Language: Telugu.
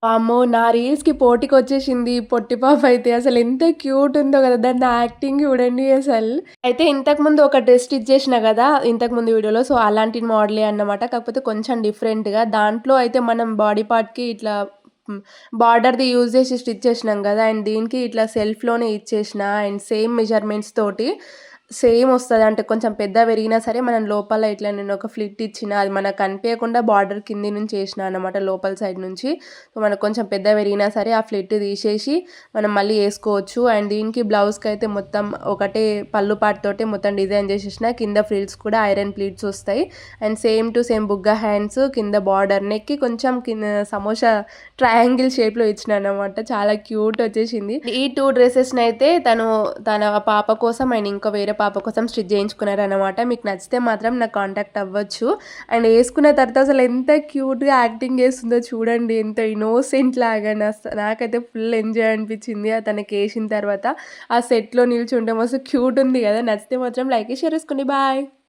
వామ్మో! నా రీల్స్‌కి పోటీకొచ్చేసింది ఈ పొట్టి పాపైతే. అసలెంత క్యూట్ ఉందో గదా! దాని యాక్టింగ్ చూడండి అసలు. అయితే ఇంతకుముందు ఒక డ్రెస్ స్టిచ్ చేషినా గదా! ఇంతకుముందు వీడియోలో. సో, అలాంటి మోడలే అన్నమాట. కాకపోతే కొంచెం డిఫరెంట్‌గా. దాంట్లో అయితే మనం బాడీ పార్ట్‌కి ఇట్లా హ్మ్. బార్డర్‌ది యూజ్ చేసి స్టిచ్ చేషినాం గదా! అండ్ దీనికి ఇట్లా సెల్ఫ్‌లోనే ఇచ్చేషిన అండ్ సేమ్ మెజర్‌మెంట్స్ తోటి సేమ్ ఒస్తది. అంటే కొంచెం పెద్దగా పెరిగినా సరే మనం లోపల ఇట్లా నేనొక ఫ్లిట్ ఇచ్చిన. అది మనకు కనిపియకుండా బార్డర్ కింది నుంచి ఏషినా అన్నమాట లోపల సైడ్ నుంచి. సో, మనకు కొంచెం పెద్దగా పెరిగినా సరే ఆ ఫ్లిట్ తీసేసి మనం మళ్ళీ ఏసుకోవచ్చు. అండ్ దీనికి బ్లౌజ్‌కైతే మొత్తం ఒకటే పళ్ళు పార్ట్ తోటే మొత్తం డిజైన్ చేసేసిన. కింద ఫ్రిల్స్ కూడా ఐరన్ ప్లీట్స్ ఒస్తాయి. అండ్ సేమ్ టు సేమ్ బుగ్గ హ్యాండ్స్ కింద బార్డర్ నెక్‌కి కొంచెం కింద సమోసా ట్రయాంగిల్ షేప్‌లో ఇచ్చినానన్నమాట. చాలా క్యూట్ ఒచ్చేసింది. ఈ 2 డ్రెసెస్‌నైతే తన పాప కోసం అండ్ ఇంకో వేరే పాప కోసం స్టిచ్ చేయించుకున్నారన్నమాట. మీకు నచ్చితే మాత్రం నాకు కాంటాక్ట్ అవ్వచ్చు. అండ్ ఏసుకున్న తర్వాత అసలు ఎంత క్యూట్‌గా యాక్టింగ్ చేస్తుందో చూడండి. ఎంత ఇన్నోసెంట్ లాగా నాకైతే ఫుల్ ఎంజాయ్ అనిపించింది. తనకేసిన తర్వాత ఆ సెట్‌లో నిల్చుంటే మస్తు క్యూట్ ఉంది గదా! నచ్చితే మాత్రం లైక్, షేర్ చేసుకోండి. బాయ్.